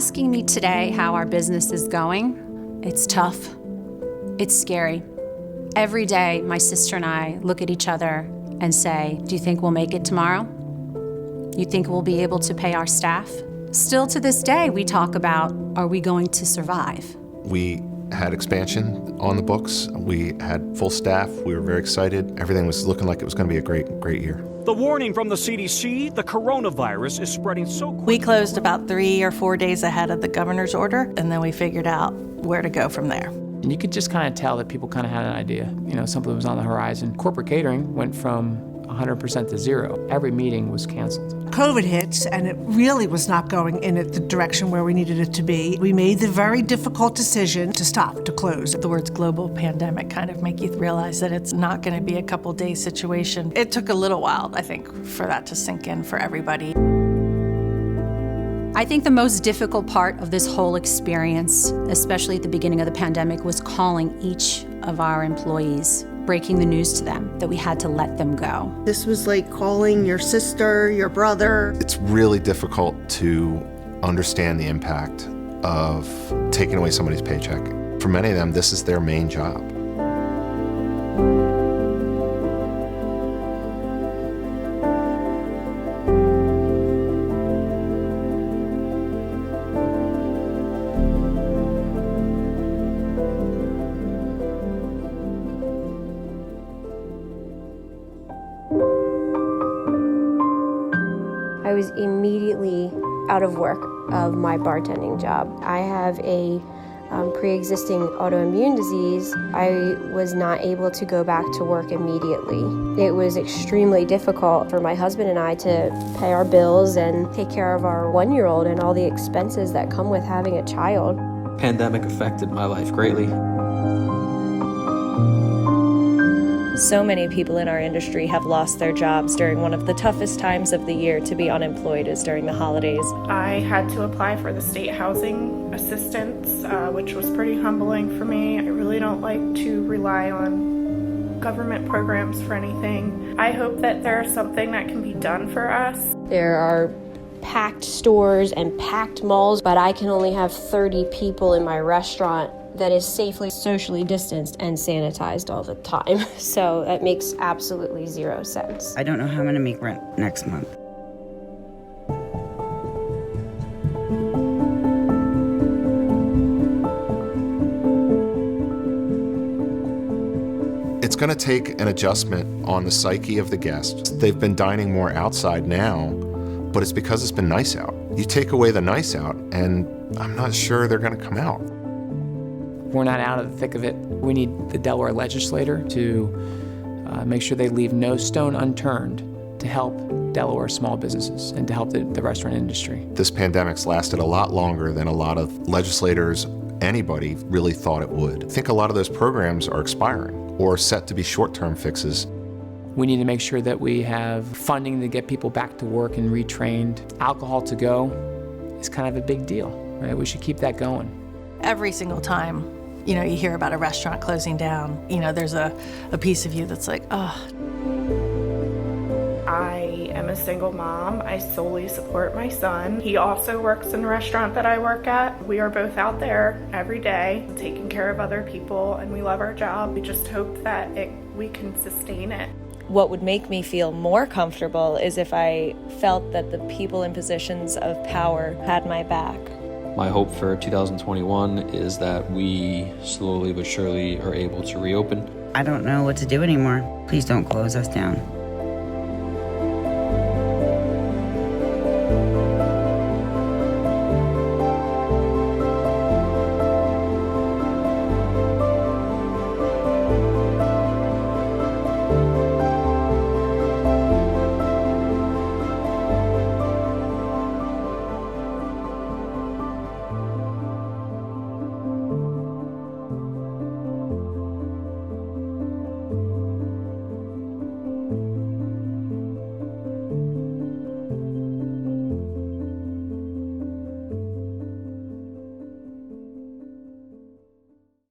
asking me today how our business is going, it's tough. It's scary. Every day, my sister and I look at each other and say, do you think we'll make it tomorrow? You think we'll be able to pay our staff? Still to this day, we talk about, are we going to survive? We had expansion on the books. We had full staff. We were very excited. Everything was looking like it was going to be a great year. The warning from the CDC, the coronavirus is spreading so quickly. We closed about 3 or 4 days ahead of the governor's order, and then we figured out where to go from there. And you could just kind of tell that people kind of had an idea. You know, something was on the horizon. Corporate catering went from 100% to zero. Every meeting was canceled. COVID hits, and it really was not going in the direction where we needed it to be. We made the very difficult decision to stop, to close. The words global pandemic kind of make you realize that it's not going to be a couple day situation. It took a little while, I think, for that to sink in for everybody. I think the most difficult part of this whole experience, especially at the beginning of the pandemic, was calling each of our employees, breaking the news to them that we had to let them go. This was like calling your sister, your brother. It's really difficult to understand the impact of taking away somebody's paycheck. For many of them, this is their main job. I was immediately out of work of my bartending job. I have a pre-existing autoimmune disease. I was not able to go back to work immediately. It was extremely difficult for my husband and I to pay our bills and take care of our 1-year-old and all the expenses that come with having a child. Pandemic affected my life greatly. So many people in our industry have lost their jobs during one of the toughest times of the year to be unemployed is during the holidays. I had to apply for the state housing assistance, which was pretty humbling for me. I really don't like to rely on government programs for anything. I hope that there's something that can be done for us. There are packed stores and packed malls, but I can only have 30 people in my restaurant that is safely socially distanced and sanitized all the time. So that makes absolutely zero sense. I don't know how I'm gonna make rent next month. It's going to take an adjustment on the psyche of the guests. They've been dining more outside now, but it's because it's been nice out. You take away the nice out, and I'm not sure they're going to come out. We're not out of the thick of it. We need the Delaware legislator to make sure they leave no stone unturned to help Delaware small businesses and to help the restaurant industry. This pandemic's lasted a lot longer than a lot of legislators, anybody, really thought it would. I think a lot of those programs are expiring or set to be short-term fixes. We need to make sure that we have funding to get people back to work and retrained. Alcohol to go is kind of a big deal, right? We should keep that going. Every single time, you know, you hear about a restaurant closing down, you know, there's a piece of you that's like, oh. I am a single mom. I solely support my son. He also works in the restaurant that I work at. We are both out there every day taking care of other people, and we love our job. We just hope that we can sustain it. What would make me feel more comfortable is if I felt that the people in positions of power had my back. My hope for 2021 is that we slowly but surely are able to reopen. I don't know what to do anymore. Please don't close us down.